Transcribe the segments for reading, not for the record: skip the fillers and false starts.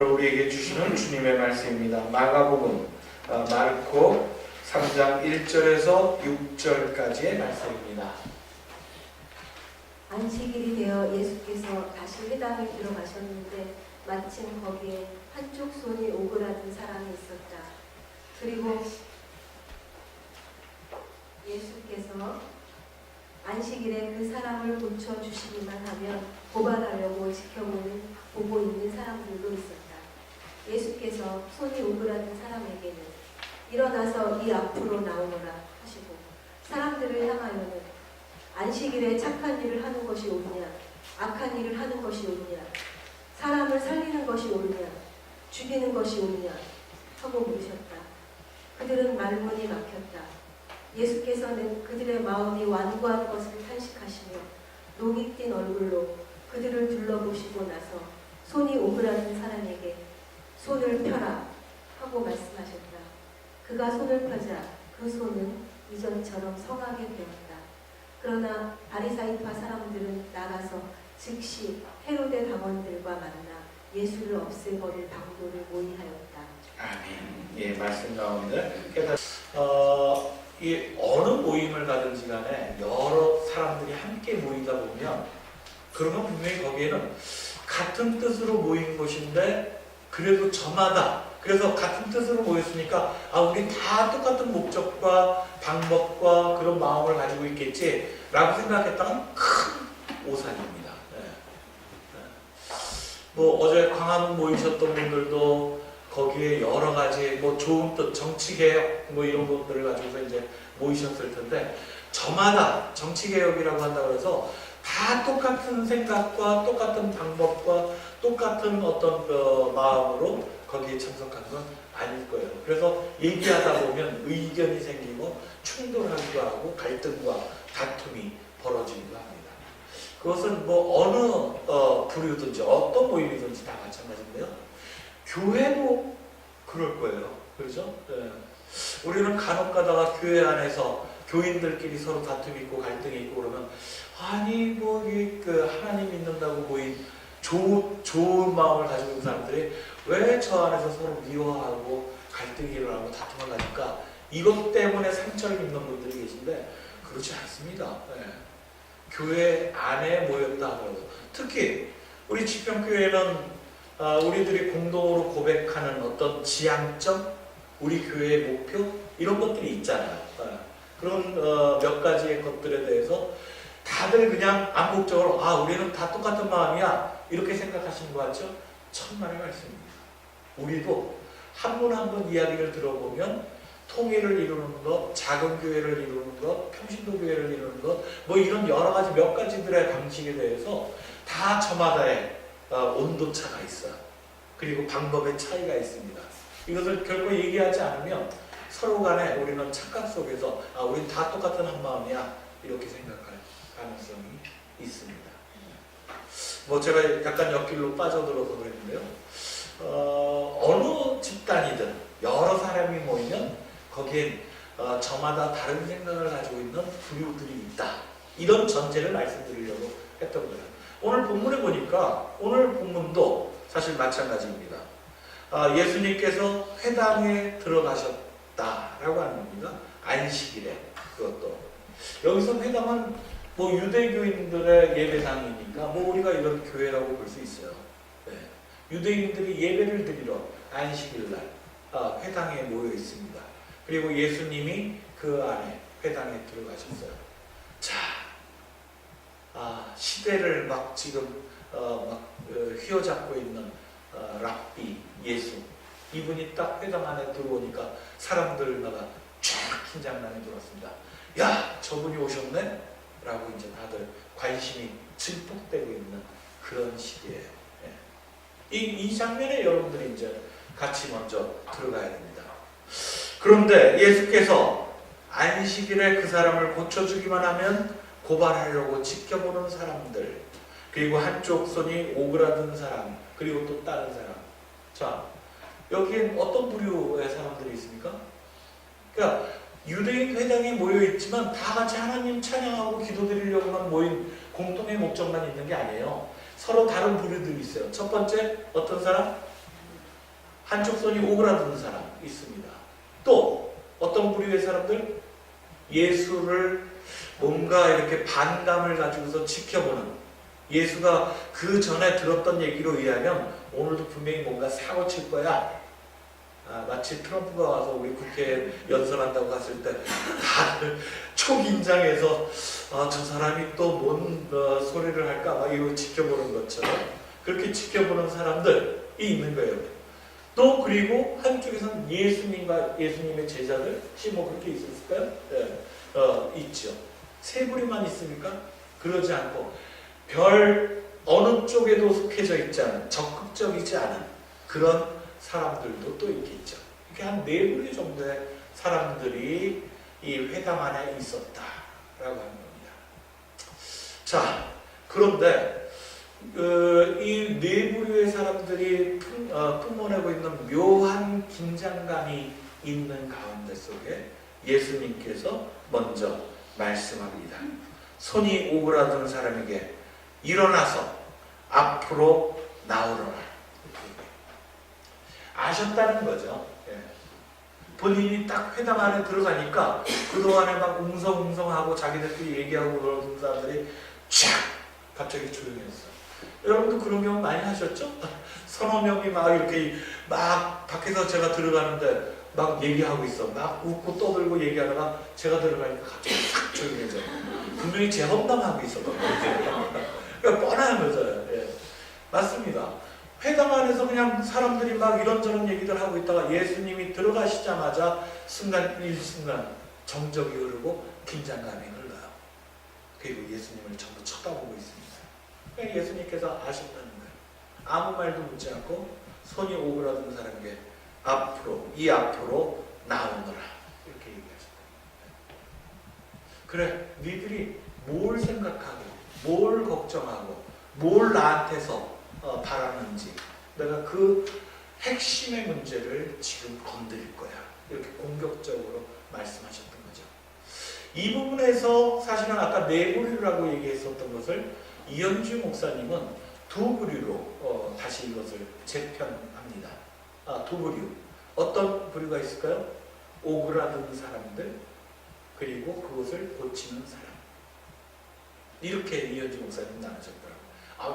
우리에게 주시는 주님의 말씀입니다. 마가복음 마르코 3장 1절에서 6절까지의 말씀입니다. 안식일이 되어 예수께서 다시 회당에 들어가셨는데 마침 거기에 한쪽 손이 오그라든 사람이 있었다. 그리고 예수께서 안식일에 그 사람을 고쳐주시기만 하면 고발하려고 보고 있는 사람들도 있었다. 예수께서 손이 오그라든 사람에게는 일어나서 이 앞으로 나오너라 하시고 사람들을 향하여는 안식일에 착한 일을 하는 것이 옳으냐 악한 일을 하는 것이 옳으냐 사람을 살리는 것이 옳으냐 죽이는 것이 옳으냐 하고 물으셨다. 그들은 말문이 막혔다. 예수께서는 그들의 마음이 완고한 것을 탄식하시며 녹이 띈 얼굴로 그들을 둘러보시고 나서 손이 오그라든 사람에게 손을 펴라 하고 말씀하셨다. 그가 손을 펴자 그 손은 이전처럼 성하게 되었다. 그러나 바리사이파 사람들은 나가서 즉시 헤로데 당원들과 만나 예수를 없애버릴 방도를 모의하였다. 아멘. 예, 말씀 가운데 이 어느 모임을 가든지 간에 여러 사람들이 함께 모이다 보면 그러면 분명히 거기에는 같은 뜻으로 모인 것인데 그래도 저마다 그래서 같은 뜻으로 모였으니까 우리 다 똑같은 목적과 방법과 그런 마음을 가지고 있겠지 라고 생각했다면 큰 오산입니다. 뭐 어제 광화문 모이셨던 분들도 거기에 여러 가지 좋은 뜻, 정치개혁 이런 것들을 가지고서 이제 모이셨을 텐데 저마다 정치개혁이라고 한다고 해서 다 똑같은 생각과 똑같은 방법과 똑같은 어떤 마음으로 거기에 참석하는 건 아닐 거예요. 그래서 얘기하다 보면 의견이 생기고 충돌하기도 하고 갈등과 다툼이 벌어지기도 합니다. 그것은 어느 부류든지 어떤 모임이든지 다 마찬가지인데요. 교회도 그럴 거예요. 그렇죠? 네. 우리는 간혹 가다가 교회 안에서 교인들끼리 서로 다툼이 있고 갈등이 있고 그러면 하나님 믿는다고 모인 좋은 마음을 가지고 있는 사람들이 왜 저 안에서 서로 미워하고 갈등이 일어나고 다툼을 하니까 이것 때문에 상처를 입는 분들이 계신데 그렇지 않습니다. 네. 교회 안에 모였다 하더라도 특히 우리 지평교회는 우리들이 공동으로 고백하는 어떤 지향점, 우리 교회의 목표 이런 것들이 있잖아요. 그런 몇 가지의 것들에 대해서 다들 그냥 암묵적으로 우리는 다 똑같은 마음이야 이렇게 생각하시는 것 같죠? 천만의 말씀입니다. 우리도 한 분 한 분 이야기를 들어보면 통일을 이루는 것, 작은 교회를 이루는 것, 평신도 교회를 이루는 것 이런 여러 가지 몇 가지들의 방식에 대해서 다 저마다의 온도차가 있어요. 그리고 방법의 차이가 있습니다. 이것을 결코 얘기하지 않으면 서로 간에 우리는 착각 속에서 우린 다 똑같은 한 마음이야 이렇게 생각할 가능성이 있습니다. 제가 약간 옆길로 빠져들어서 그랬는데요. 어느 집단이든 여러 사람이 모이면 거기엔 저마다 다른 생각을 가지고 있는 부류들이 있다. 이런 전제를 말씀드리려고 했던 거예요. 오늘 본문에 보니까 오늘 본문도 사실 마찬가지입니다. 예수님께서 회당에 들어가셨다라고 하는 겁니다. 안식일에 그것도 여기서 회당은 유대교인들의 예배당이니까 우리가 이런 교회라고 볼 수 있어요. 네. 유대인들이 예배를 드리러 안식일날 회당에 모여 있습니다. 그리고 예수님이 그 안에 회당에 들어가셨어요. 자, 시대를 지금 휘어잡고 있는 랍비 예수 이분이 딱 회당 안에 들어오니까 사람들마다 쫙 긴장감이 들었습니다. 야, 저분이 오셨네? 라고 이제 다들 관심이 증폭되고 있는 그런 시기예요. 이 장면에 여러분들이 이제 같이 먼저 들어가야 됩니다. 그런데 예수께서 안식일에 그 사람을 고쳐주기만 하면 고발하려고 지켜보는 사람들, 그리고 한쪽 손이 오그라든 사람, 그리고 또 다른 사람. 자, 여기엔 어떤 부류의 사람들이 있습니까? 그러니까 유대인 회당에 모여있지만 다 같이 하나님 찬양하고 기도드리려고만 모인 공통의 목적만 있는 게 아니에요. 서로 다른 부류들이 있어요. 첫 번째 어떤 사람? 한쪽 손이 오그라드는 사람 있습니다. 또 어떤 부류의 사람들? 예수를 뭔가 이렇게 반감을 가지고서 지켜보는, 예수가 그 전에 들었던 얘기로 의하면 오늘도 분명히 뭔가 사고 칠 거야. 마치 트럼프가 와서 우리 국회에 연설한다고 갔을 때 다들 초긴장해서 저 사람이 또 뭔 소리를 할까 막 이거 지켜보는 것처럼 그렇게 지켜보는 사람들이 있는 거예요. 또 그리고 한쪽에서는 예수님과 예수님의 제자들, 혹시 뭐 그렇게 있었을까요? 네. 있죠. 세 부류만 있습니까? 그러지 않고 별 어느 쪽에도 속해져 있지 않은, 적극적이지 않은 그런 사람들도 또 있겠죠. 이렇게 한 네 부류 정도의 사람들이 이 회당 안에 있었다라고 하는 겁니다. 자, 그런데 이 네 부류의 사람들이 품어내고 있는 묘한 긴장감이 있는 가운데 속에 예수님께서 먼저 말씀합니다. 손이 오그라든 사람에게 일어나서 앞으로 나오너라. 아셨다는 거죠. 예. 본인이 딱 회당 안에 들어가니까 그동안에 막 웅성웅성하고 자기들끼리 얘기하고 그러는 사람들이 쫙 갑자기 조용했어. 여러분도 그런 경험 많이 하셨죠? 서너 명이 막 이렇게 막 밖에서 제가 들어가는데 막 얘기하고 있어. 막 웃고 떠들고 얘기하다가 제가 들어가니까 갑자기 싹 조용해져. 분명히 제 험담하고 있었던 거예요. 그러니까 뻔한 거죠. 예. 맞습니다. 회당 안에서 그냥 사람들이 막 이런저런 얘기들 하고 있다가 예수님이 들어가시자마자 순간 일순간 정적이 흐르고 긴장감이 흘러요. 그리고 예수님을 전부 쳐다보고 있습니다. 그러니까 예수님께서 아셨다는 거예요. 아무 말도 묻지 않고 손이 오그라든 사람에게 앞으로 나오너라. 이렇게 얘기하셨다. 그래, 니들이 뭘 생각하고 뭘 걱정하고 뭘 나한테서 바라는지 내가 그 핵심의 문제를 지금 건드릴 거야. 이렇게 공격적으로 말씀하셨던 거죠. 이 부분에서 사실은 아까 네 부류라고 얘기했었던 것을 이현주 목사님은 두 부류로 다시 이것을 재편합니다. 두 부류. 어떤 부류가 있을까요? 오그라든 사람들, 그리고 그것을 고치는 사람. 이렇게 이현주 목사님 나누셨더라고요.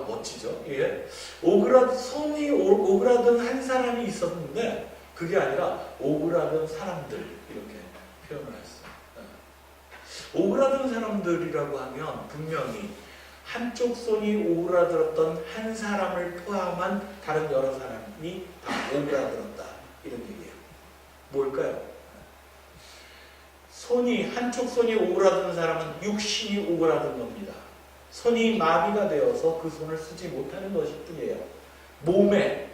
멋지죠? 예. 손이 오그라든 한 사람이 있었는데, 그게 아니라 오그라든 사람들, 이렇게 표현을 했어요. 오그라든 사람들이라고 하면 분명히 한쪽 손이 오그라들었던 한 사람을 포함한 다른 여러 사람이 다 오그라들었다. 이런 얘기예요. 뭘까요? 한쪽 손이 오그라든 사람은 육신이 오그라든 겁니다. 손이 마비가 되어서 그 손을 쓰지 못하는 것일 뿐이에요. 몸에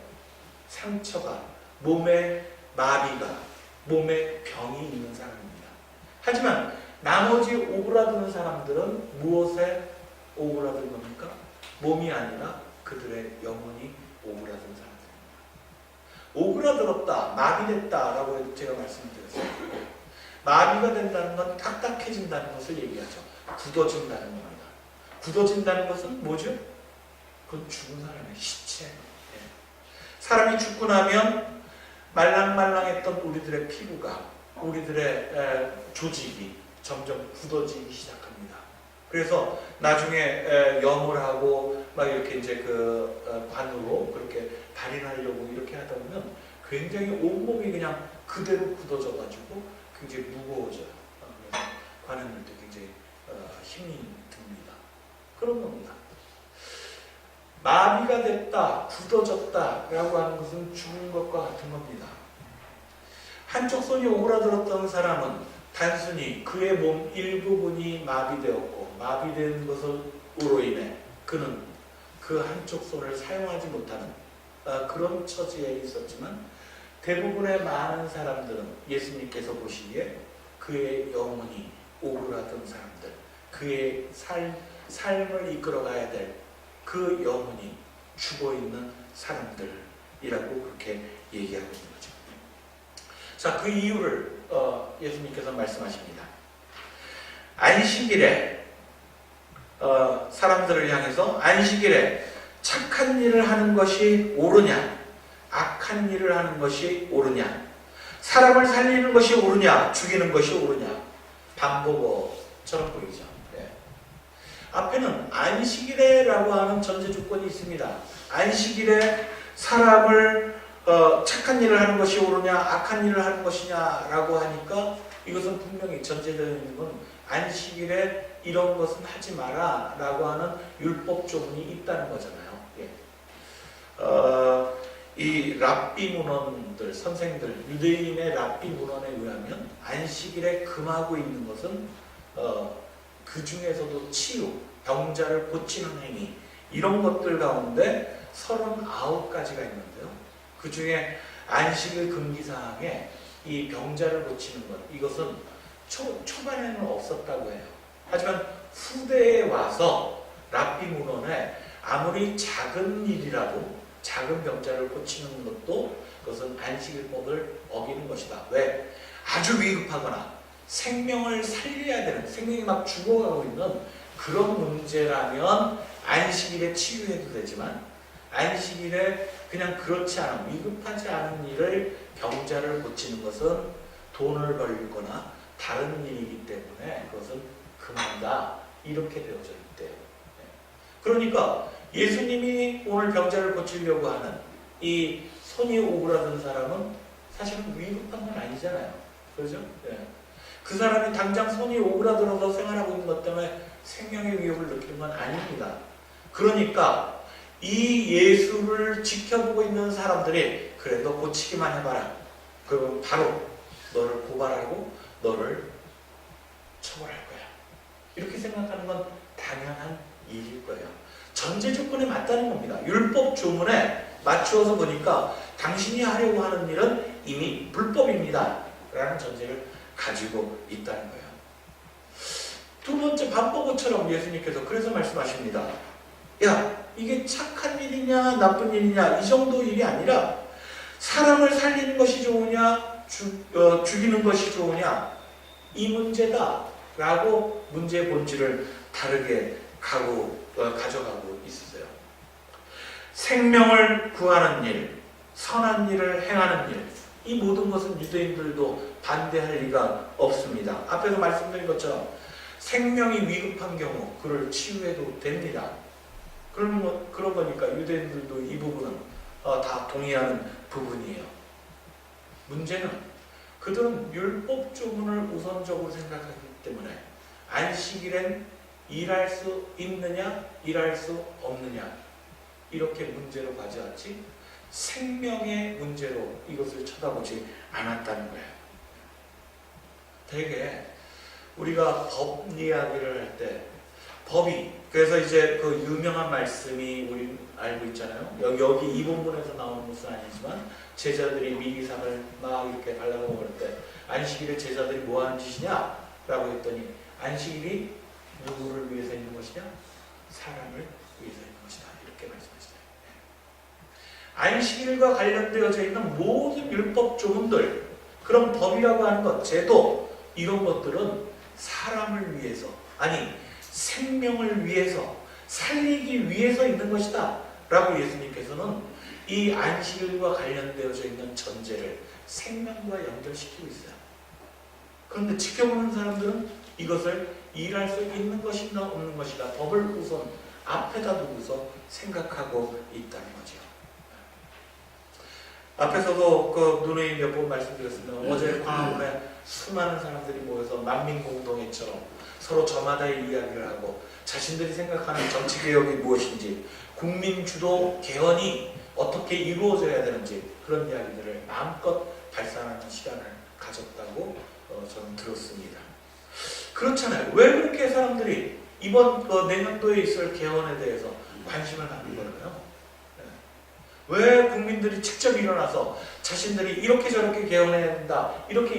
상처가, 몸에 마비가, 몸에 병이 있는 사람입니다. 하지만 나머지 오그라드는 사람들은 무엇에 오그라든 겁니까? 몸이 아니라 그들의 영혼이 오그라든 사람들입니다. 오그라들었다, 마비됐다라고 제가 말씀을 드렸어요. 마비가 된다는 건 딱딱해진다는 것을 얘기하죠. 굳어진다는 겁니다. 굳어진다는 것은 뭐죠? 그건 죽은 사람의 시체. 사람이 죽고 나면 말랑말랑했던 우리들의 피부가, 우리들의 조직이 점점 굳어지기 시작합니다. 그래서 나중에 염을 하고 막 이렇게 이제 그 관으로 그렇게 발인하려고 이렇게 하다 보면 굉장히 온몸이 그냥 그대로 굳어져가지고 굉장히 무거워져요. 그래서 관을 때 굉장히 힘이 듭니다. 그런 겁니다. 마비가 됐다, 굳어졌다라고 하는 것은 죽은 것과 같은 겁니다. 한쪽 손이 오그라들었던 사람은 단순히 그의 몸 일부분이 마비되었고, 마비된 것으로 인해 그는 그 한쪽 손을 사용하지 못하는 그런 처지에 있었지만, 대부분의 많은 사람들은 예수님께서 보시기에 그의 영혼이 오그라든 사람들, 그의 삶을 이끌어가야 될 그 영혼이 죽어있는 사람들이라고 그렇게 얘기하고 있는 거죠. 자, 그 이유를 예수님께서 말씀하십니다. 안식일에 사람들을 향해서 안식일에 착한 일을 하는 것이 옳으냐, 악한 일을 하는 것이 옳으냐, 사람을 살리는 것이 옳으냐, 죽이는 것이 옳으냐, 반복어처럼 보이죠. 예. 앞에는 안식일에라고 하는 전제 조건이 있습니다. 안식일에 사람을 착한 일을 하는 것이 옳으냐, 악한 일을 하는 것이냐라고 하니까 이것은 분명히 전제되어 있는 건 안식일에 이런 것은 하지 마라 라고 하는 율법 조문이 있다는 거잖아요. 예. 이 랍비 문헌들, 선생들, 유대인의 랍비 문헌에 의하면 안식일에 금하고 있는 것은 그 중에서도 치유, 병자를 고치는 행위, 이런 것들 가운데 39가지가 있는데요. 그 중에 안식일 금기사항에 이 병자를 고치는 것, 이것은 초반에는 없었다고 해요. 하지만 후대에 와서 랍비 문헌에 아무리 작은 일이라도 작은 병자를 고치는 것도 그것은 안식일법을 어기는 것이다. 왜? 아주 위급하거나 생명을 살려야 되는, 생명이 막 죽어가고 있는 그런 문제라면 안식일에 치유해도 되지만 안식일에 그냥 그렇지 않은, 위급하지 않은 일을 병자를 고치는 것은 돈을 벌거나 다른 일이기 때문에 그것은 금한다, 이렇게 되어져 있대요. 그러니까 예수님이 오늘 병자를 고치려고 하는 이 손이 오그라든 사람은 사실은 위급한 건 아니잖아요. 그렇죠? 예. 그 사람이 당장 손이 오그라들어서 생활하고 있는 것 때문에 생명의 위협을 느끼는 건 아닙니다. 그러니까 이 예수를 지켜보고 있는 사람들이 그래, 너 고치기만 해봐라, 그러면 바로 너를 고발하고 너를 처벌할 거야, 이렇게 생각하는 건 당연한 일일 거예요. 전제 조건에 맞다는 겁니다. 율법 조문에 맞추어서 보니까 당신이 하려고 하는 일은 이미 불법입니다 라는 전제를 가지고 있다는 거예요. 두 번째, 반복어처럼 예수님께서 그래서 말씀하십니다. 야, 이게 착한 일이냐 나쁜 일이냐 이 정도 일이 아니라 사람을 살리는 것이 좋으냐 죽이는 것이 좋으냐, 이 문제다 라고 문제의 본질을 다르게 가져가고 있으세요. 생명을 구하는 일, 선한 일을 행하는 일, 이 모든 것은 유대인들도 반대할 리가 없습니다. 앞에서 말씀드린 것처럼 생명이 위급한 경우 그를 치유해도 됩니다. 그런 거니까 유대인들도 이 부분은 다 동의하는 부분이에요. 문제는 그들은 율법 조문을 우선적으로 생각하기 때문에 안식일엔 일할 수 있느냐 일할 수 없느냐 이렇게 문제로 가져왔지 생명의 문제로 이것을 쳐다보지 않았다는 거예요. 되게 우리가 법 이야기를 할 때 법이, 그래서 이제 그 유명한 말씀이 우리 알고 있잖아요. 여기 이 본문에서 나오는 것은 아니지만 제자들이 미리상을 막 이렇게 발라고 먹을 때 안식일에 제자들이 뭐 하는 짓이냐 라고 했더니 안식일이 누구를 위해서 있는 것이냐? 사람을 위해서 있는 것이다, 이렇게 말씀하시네요. 안식일과 관련되어져 있는 모든 율법 조문들, 그런 법이라고 하는 것, 제도, 이런 것들은 사람을 위해서, 아니 생명을 위해서, 살리기 위해서 있는 것이다 라고 예수님께서는 이 안식일과 관련되어져 있는 전제를 생명과 연결시키고 있어요. 그런데 지켜보는 사람들은 이것을 일할 수 있는 것인가 없는 것인가 법을 우선 앞에다 두고서 생각하고 있다는 거죠. 앞에서도 그 누누이 몇 번 말씀드렸습니다. 어제 광화문에 수많은 사람들이 모여서 만민공동회처럼 서로 저마다의 이야기를 하고 자신들이 생각하는 정치개혁이 무엇인지, 국민주도 개헌이 어떻게 이루어져야 되는지 그런 이야기들을 마음껏 발산하는 시간을 가졌다고 저는 들었습니다. 그렇잖아요. 왜 그렇게 사람들이 이번 내년도에 있을 개헌에 대해서 관심을 갖는 걸까요? 왜 국민들이 직접 일어나서 자신들이 이렇게 저렇게 개헌해야 된다 이렇게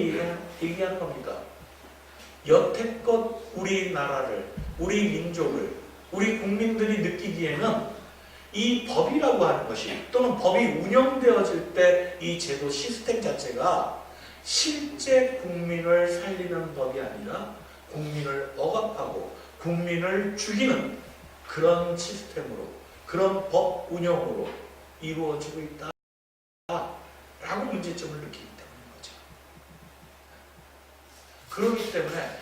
얘기하는 겁니까? 여태껏 우리나라를, 우리 민족을, 우리 국민들이 느끼기에는 이 법이라고 하는 것이, 또는 법이 운영되어질 때 이 제도 시스템 자체가 실제 국민을 살리는 법이 아니라 국민을 억압하고 국민을 죽이는 그런 시스템으로, 그런 법 운영으로 이루어지고 있다. 문제점을 느끼기 때문인 거죠. 그렇기 때문에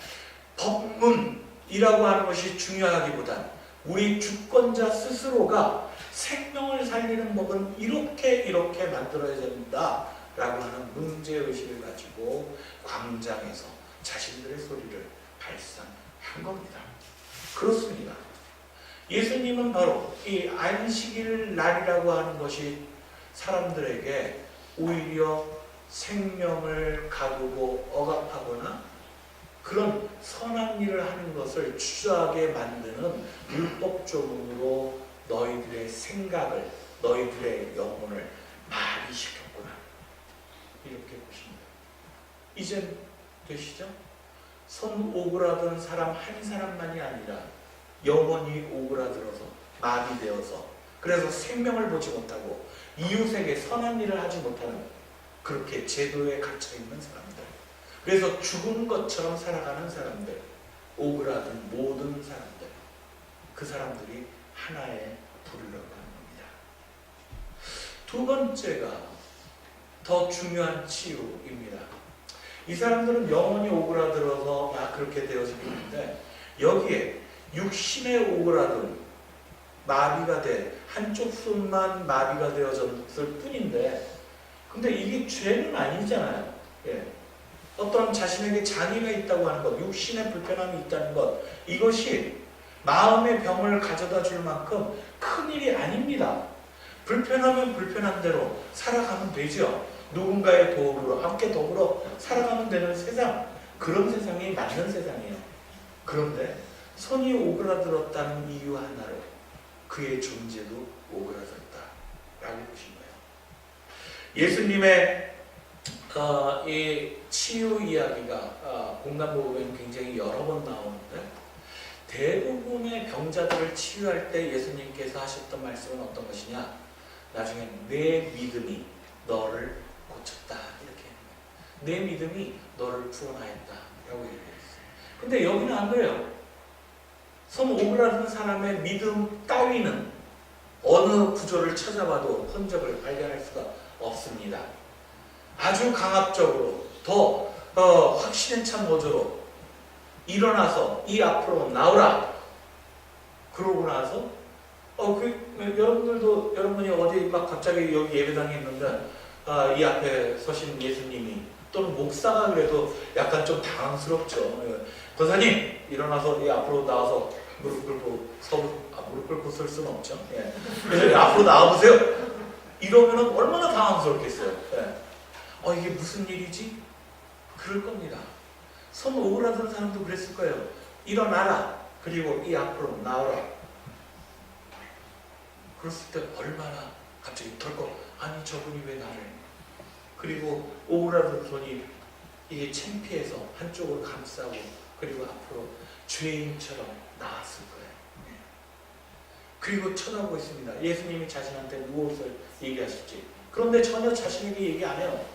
법문이라고 하는 것이 중요하기보단 우리 주권자 스스로가 생명을 살리는 법은 이렇게 만들어야 된다라고 하는 문제의식을 가지고 광장에서 자신들의 소리를 발산한 겁니다. 그렇습니다. 예수님은 바로 이 안식일 날이라고 하는 것이 사람들에게 오히려 생명을 가두고 억압하거나 그런 선한 일을 하는 것을 주저하게 만드는 율법조문으로 너희들의 생각을, 너희들의 영혼을 마비시켰구나. 이렇게 보십니다. 이젠 되시죠? 손 오그라든 사람 한 사람만이 아니라 영혼이 오그라들어서 마비되어서 그래서 생명을 보지 못하고 이웃에게 선한 일을 하지 못하는 그렇게 제도에 갇혀있는 사람들, 그래서 죽은 것처럼 살아가는 사람들, 오그라든 모든 사람들, 그 사람들이 하나의 불이라고 하는 겁니다. 두 번째가 더 중요한 치유입니다. 이 사람들은 영혼이 오그라들어서 막 그렇게 되어지고 있는데 여기에 육신의 오그라든 마비가 돼 한쪽 손만 마비가 되어졌을 뿐인데 근데 이게 죄는 아니잖아요. 예. 어떤 자신에게 장애가 있다고 하는 것, 육신의 불편함이 있다는 것, 이것이 마음의 병을 가져다 줄 만큼 큰 일이 아닙니다. 불편하면 불편한 대로 살아가면 되죠. 누군가의 도움으로 함께 더불어 살아가면 되는 세상, 그런 세상이 맞는 세상이에요. 그런데 손이 오그라들었다는 이유 하나로 그의 존재도 오그라들었다라고 보신 거예요. 예수님의 이 치유 이야기가 공간복음에 굉장히 여러 번 나오는데 대부분의 병자들을 치유할 때 예수님께서 하셨던 말씀은 어떤 것이냐? 나중에 내 믿음이 너를 고쳤다 이렇게 내 믿음이 너를 구원하였다라고 얘기했어요. 근데 여기는 안 그래요. 손 오그라든 사람의 믿음 따위는 어느 구조를 찾아봐도 흔적을 발견할 수가 없습니다. 아주 강압적으로 더 확신에 찬 어조로 일어나서 이 앞으로 나오라. 그러고 나서 여러분이 어디 막 갑자기 여기 예배당에 있는데 이 앞에 서신 예수님이 또는 목사가 그래도 약간 좀 당황스럽죠. 권사님 일어나서 이 앞으로 나와서 무릎 꿇고 설 수는 없죠. 예. 그래서 앞으로 나와보세요. 이러면 얼마나 당황스럽겠어요. 예. 이게 무슨 일이지? 그럴 겁니다. 손 오그라든 사람도 그랬을 거예요. 일어나라. 그리고 이 앞으로 나와라. 그랬을 때 얼마나 갑자기 덜컥 아니 저분이 왜 나를 그리고 오그라든 손이 이게 창피해서 한쪽으로 감싸고 그리고 앞으로 죄인처럼 나왔을 거예요. 그리고 쳐다보고 있습니다. 예수님이 자신한테 무엇을 얘기하실지. 그런데 전혀 자신에게 얘기 안 해요.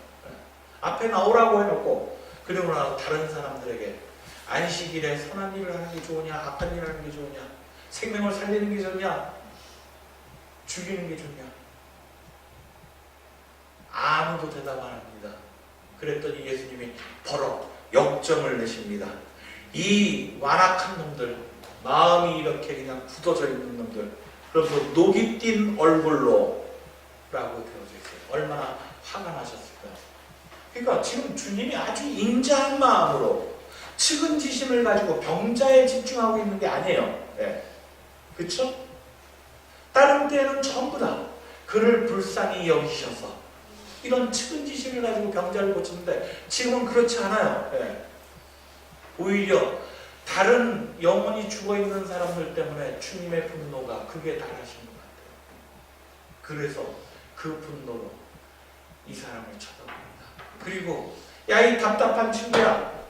앞에 나오라고 해놓고 그리고 나서 다른 사람들에게 안식일에 선한 일을 하는 게 좋으냐 악한 일을 하는 게 좋으냐 생명을 살리는 게 좋냐 죽이는 게 좋냐 아무도 대답 안 합니다. 그랬더니 예수님이 버럭 역정을 내십니다. 이 완악한 놈들 마음이 이렇게 그냥 굳어져 있는 놈들 그래서 녹이 띈 얼굴로 라고 되어져 있어요. 얼마나 화가 나셨을까요? 그러니까 지금 주님이 아주 인자한 마음으로 측은지심을 가지고 병자에 집중하고 있는 게 아니에요. 네. 그렇죠? 다른 때는 전부 다 그를 불쌍히 여기셔서 이런 측은지심을 가지고 병자를 고치는데 지금은 그렇지 않아요. 네. 오히려 다른 영혼이 죽어있는 사람들 때문에 주님의 분노가 극에 달하신 것 같아요. 그래서 그 분노로 이 사람을 쳐다봅니다. 그리고 야 이 답답한 친구야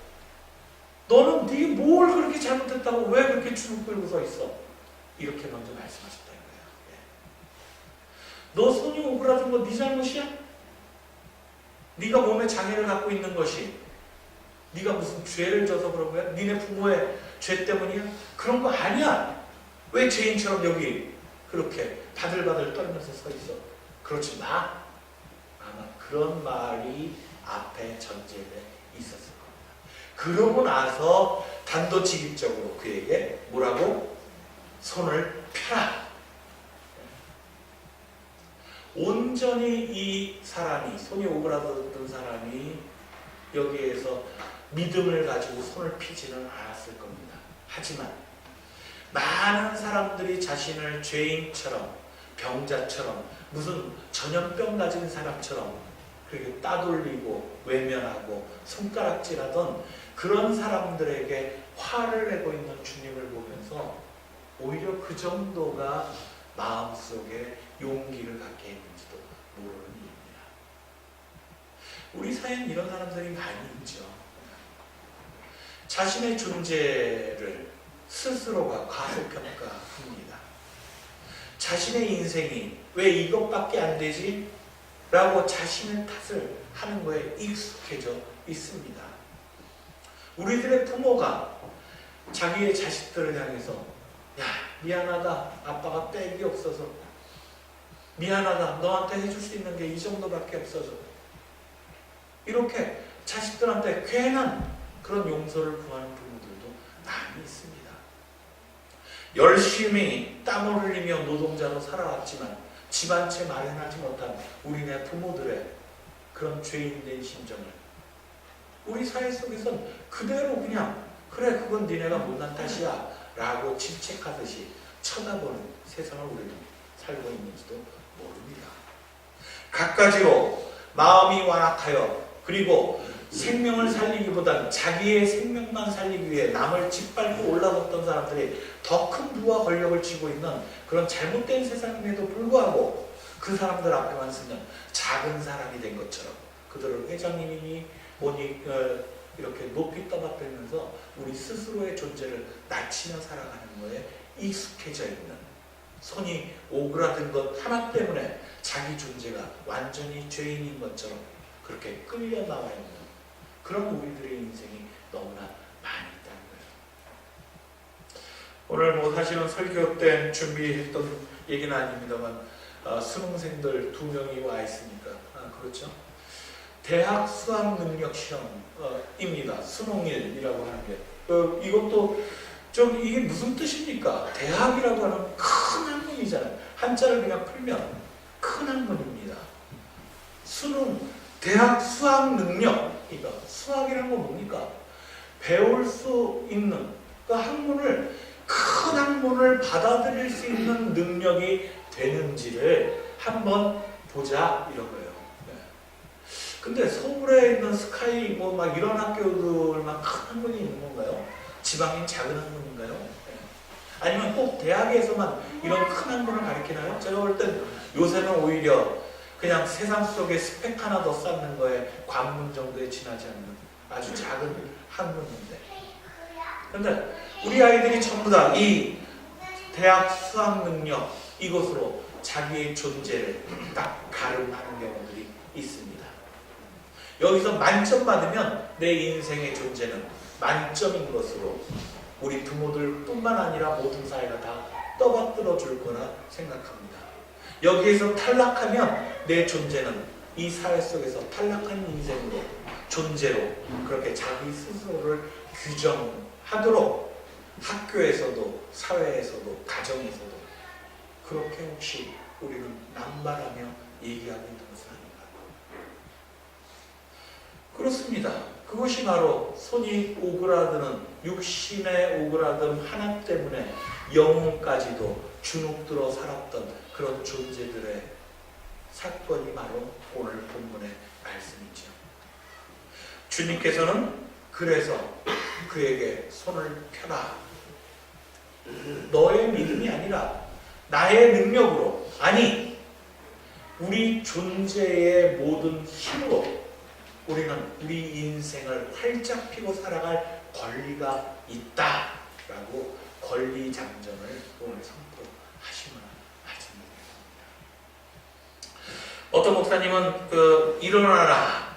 너는 네 뭘 그렇게 잘못했다고 왜 그렇게 주눅 끌고 서 있어? 이렇게 먼저 말씀하셨다는 거예요. 너 손이 오그라든 거 네 잘못이야? 네가 몸에 장애를 갖고 있는 것이 네가 무슨 죄를 져서 그런 거야? 니네 부모의 죄 때문이야? 그런 거 아니야. 왜 죄인처럼 여기 그렇게 바들바들 떨면서 서 있어? 그렇지 마. 그런 말이 앞에 전제돼 있었을 겁니다. 그러고 나서 단도직입적으로 그에게 뭐라고? 손을 펴라. 온전히 이 사람이, 손이 오그라들었던 사람이 여기에서 믿음을 가지고 손을 피지는 않았을 겁니다. 하지만 많은 사람들이 자신을 죄인처럼, 병자처럼, 무슨 전염병 가진 사람처럼 그렇게 따돌리고 외면하고 손가락질하던 그런 사람들에게 화를 내고 있는 주님을 보면서 오히려 그 정도가 마음속에 용기를 갖게 했는지도 모르는 일입니다. 우리 사회는 이런 사람들이 많이 있죠. 자신의 존재를 스스로가 과소평가합니다. 자신의 인생이 왜 이것밖에 안 되지? 라고 자신의 탓을 하는 거에 익숙해져 있습니다. 우리들의 부모가 자기의 자식들을 향해서 야, 미안하다. 아빠가 백이 없어서. 미안하다. 너한테 해줄 수 있는 게 이 정도밖에 없어서. 이렇게 자식들한테 괜한 그런 용서를 구하는 부모들도 많이 있습니다. 열심히 땀을 흘리며 노동자로 살아왔지만 집 한 채 마련하지 못한 우리네 부모들의 그런 죄인된 심정을 우리 사회 속에선 그대로 그냥 그래 그건 니네가 못난 탓이야 라고 질책하듯이 쳐다보는 세상을 우리는 살고 있는지도 모릅니다. 갖가지로 마음이 완악하여 그리고 생명을 살리기보다는 자기의 생명만 살리기 위해 남을 짓밟고 올라섰던 사람들이 더 큰 부와 권력을 쥐고 있는 그런 잘못된 세상임에도 불구하고 그 사람들 앞에만 서면 작은 사람이 된 것처럼 그들을 회장님이니 뭐니 이렇게 높이 떠받들면서 우리 스스로의 존재를 낮추며 살아가는 거에 익숙해져 있는 손이 오그라든 것 하나 때문에 자기 존재가 완전히 죄인인 것처럼 그렇게 끌려 나와 있는 그런 우리들의 인생이 너무나 많이 있다는 거예요. 오늘 뭐 사실은 설교 때 준비했던 얘기는 아닙니다만 수능생들 2명이 와 있으니까 그렇죠. 대학 수학 능력 시험입니다. 수능일이라고 하는 게 이것도 좀 이게 무슨 뜻입니까? 대학이라고 하는 큰 학문이잖아요. 한자를 그냥 풀면 큰 학문입니다. 수능, 대학 수학 능력. 그러니까 수학이라는 건 뭡니까? 배울 수 있는 그 학문을 큰 학문을 받아들일 수 있는 능력이 되는지를 한번 보자 이런 거예요. 근데 서울에 있는 스카이 뭐 막 이런 학교들만 큰 학문이 있는 건가요? 지방인 작은 학문인가요? 아니면 꼭 대학에서만 이런 큰 학문을 가르치나요? 제가 볼 땐 요새는 오히려 그냥 세상 속에 스펙 하나 더 쌓는 거에 관문 정도에 지나지 않는 아주 작은 학문인데. 근데 우리 아이들이 전부 다 이 대학 수학 능력 이것으로 자기의 존재를 딱 가름하는 경우들이 있습니다. 여기서 만점 받으면 내 인생의 존재는 만점인 것으로 우리 부모들 뿐만 아니라 모든 사회가 다 떠받들어 줄 거라 생각합니다. 여기에서 탈락하면 내 존재는 이 사회 속에서 탈락한 인생으로 존재로 그렇게 자기 스스로를 규정하도록 학교에서도 사회에서도 가정에서도 그렇게 혹시 우리는 남발하며 얘기하고 있는 것은 아닌가. 그렇습니다. 그것이 바로 손이 오그라드는 육신의 오그라듦 하나 때문에 영혼까지도 주눅들어 살았던 그런 존재들의 사건이 바로 오늘 본문의 말씀이죠. 주님께서는 그래서 그에게 손을 펴라. 너의 믿음이 아니라 나의 능력으로, 아니 우리 존재의 모든 힘으로 우리는 우리 인생을 활짝 피고 살아갈 권리가 있다라고 권리장전을 오늘 선포하시면 말씀드립니다. 어떤 목사님은 일어나라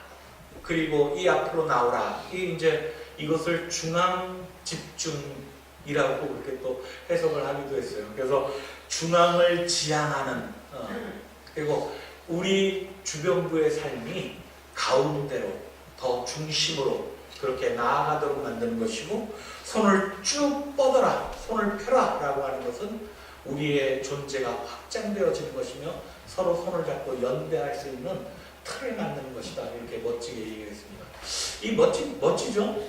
그리고 이 앞으로 나오라 이것을 중앙 집중이라고 그렇게 또 해석을 하기도 했어요. 그래서 중앙을 지향하는 그리고 우리 주변부의 삶이 가운데로 더 중심으로 그렇게 나아가도록 만드는 것이고, 손을 쭉 뻗어라, 손을 펴라 라고 하는 것은 우리의 존재가 확장되어지는 것이며 서로 손을 잡고 연대할 수 있는 틀을 만드는 것이다. 이렇게 멋지게 얘기했습니다. 이 멋지죠?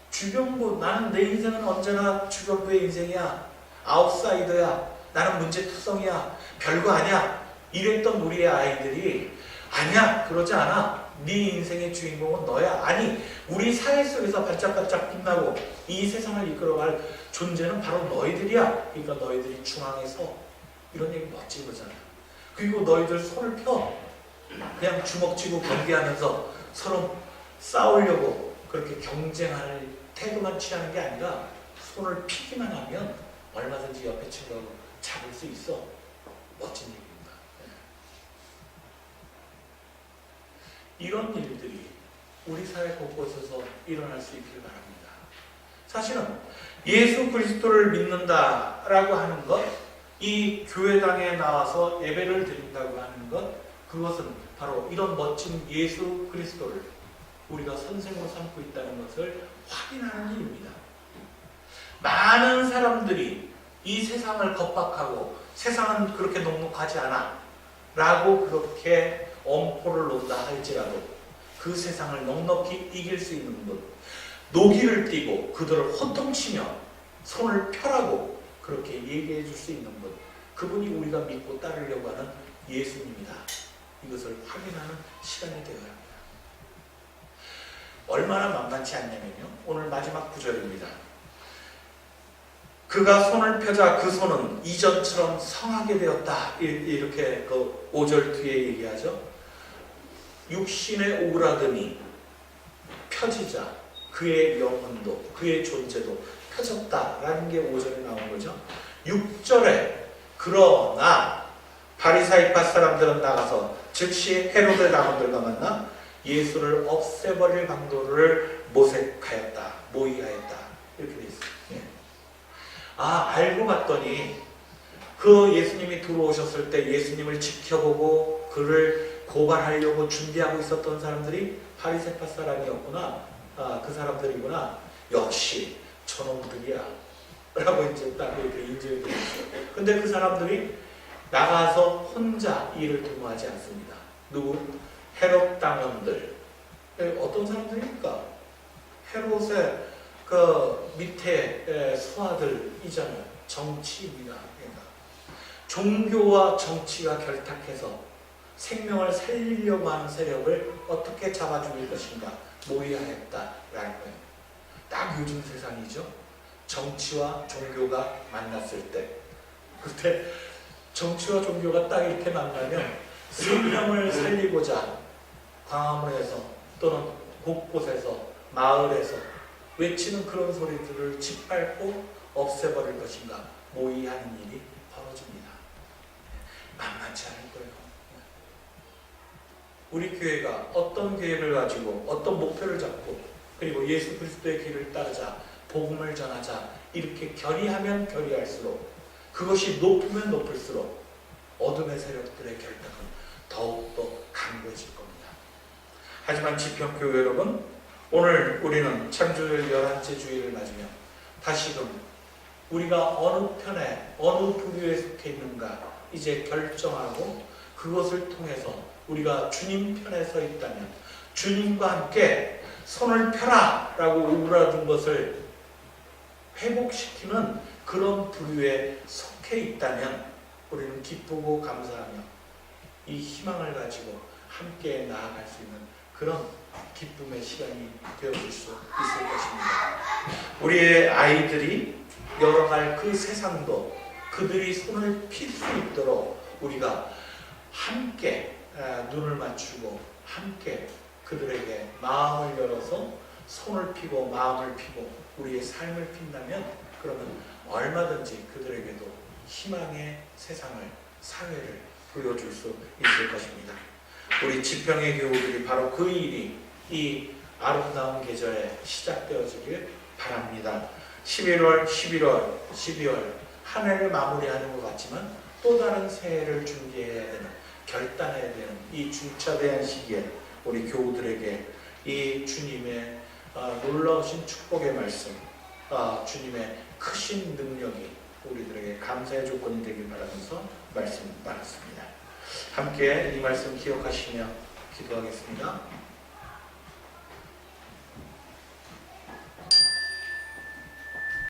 주변부, 나는 내 인생은 언제나 주변부의 인생이야. 아웃사이더야. 나는 문제투성이야. 별거 아니야. 이랬던 우리의 아이들이 아니야, 그러지 않아. 네 인생의 주인공은 너야. 아니, 우리 사회 속에서 반짝반짝 빛나고 이 세상을 이끌어갈 존재는 바로 너희들이야. 그러니까 너희들이 중앙에서 이런 얘기 멋지게 거잖아요. 그리고 너희들 손을 펴. 그냥 주먹 쥐고 경계하면서 서로 싸우려고 그렇게 경쟁할 태도만 취하는 게 아니라 손을 피기만 하면 얼마든지 옆에 친구하고 잡을 수 있어. 멋진 얘기입니다. 이런 일들이 우리 사회 곳곳에서 일어날 수 있길 바랍니다. 사실은 예수 그리스도를 믿는다라고 하는 것, 이 교회당에 나와서 예배를 드린다고 하는 것, 그것은 바로 이런 멋진 예수 그리스도를 우리가 선생으로 삼고 있다는 것을 확인하는 일입니다. 많은 사람들이 이 세상을 겁박하고 세상은 그렇게 녹록하지 않아 라고 그렇게 엄포를 놓는다 할지라도 그 세상을 넉넉히 이길 수 있는 분, 노기를 띠고 그들을 호통치며 손을 펴라고 그렇게 얘기해 줄 수 있는 분, 그분이 우리가 믿고 따르려고 하는 예수님이다. 이것을 확인하는 시간이 되어야 합니다. 얼마나 만만치 않냐면요, 오늘 마지막 구절입니다. 그가 손을 펴자 그 손은 이전처럼 성하게 되었다. 이렇게 그 5절 뒤에 얘기하죠. 육신의 오라듬이 펴지자 그의 영혼도 그의 존재도 펴졌다라는 게 5절에 나온 거죠. 6절에 그러나 바리사이파 사람들은 나가서 즉시 헤로데 당원들과 만나 예수를 없애버릴 방도를 모색하였다, 모의하였다, 이렇게 돼 있어요. 예. 알고 봤더니 그 예수님이 들어오셨을 때 예수님을 지켜보고 그를 고발하려고 준비하고 있었던 사람들이 바리새파 사람이었구나. 그 사람들이구나. 역시 저놈들이야 라고 이제 딱 이렇게 인정이 되었어요. 근데 그 사람들이 나가서 혼자 일을 도모하지 않습니다. 누구? 헤롯 당원들. 어떤 사람들입니까? 헤롯의 그 밑에 수하들이잖아요. 정치입니다. 그러니까 종교와 정치가 결탁해서 생명을 살리려고 하는 세력을 어떻게 잡아 죽일 것인가 모의하였다라는 거예요. 딱 요즘 세상이죠. 정치와 종교가 만났을 때, 그때 정치와 종교가 딱 이렇게 만나면 생명을 살리고자 광화문에서 또는 곳곳에서 마을에서 외치는 그런 소리들을 짓밟고 없애버릴 것인가 모의하는 일이 벌어집니다. 만만치 않을 거예요. 우리 교회가 어떤 계획을 가지고 어떤 목표를 잡고 그리고 예수 그리스도의 길을 따르자, 복음을 전하자, 이렇게 결의하면 결의할수록, 그것이 높으면 높을수록 어둠의 세력들의 결탁은 더욱더 강고해질 겁니다. 하지만 지평교회 여러분, 오늘 우리는 창조일 11째 주일을 맞으며 다시금 우리가 어느 편에 어느 부류에 속해 있는가 이제 결정하고, 그것을 통해서 우리가 주님 편에 서 있다면 주님과 함께 손을 펴라 라고 오그라든 것을 회복시키는 그런 부류에 속해 있다면 우리는 기쁘고 감사하며 이 희망을 가지고 함께 나아갈 수 있는 그런 기쁨의 시간이 되어질 수 있을 것입니다. 우리의 아이들이 열어갈 그 세상도 그들이 손을 필 수 있도록 우리가 함께 눈을 맞추고 함께 그들에게 마음을 열어서 손을 피고 마음을 피고 우리의 삶을 핀다면, 그러면 얼마든지 그들에게도 희망의 세상을, 사회를 보여줄 수 있을 것입니다. 우리 지평의 교우들이 바로 그 일이 이 아름다운 계절에 시작되어지길 바랍니다. 11월, 11월, 12월 한 해를 마무리하는 것 같지만 또 다른 새해를 준비해야 되는 결단해야 되는 이 중차대한 시기에 우리 교우들에게 이 주님의 놀라우신 축복의 말씀, 주님의 크신 능력이 우리들에게 감사의 조건이 되길 바라면서 말씀 나눴습니다. 함께 이 말씀 기억하시며 기도하겠습니다.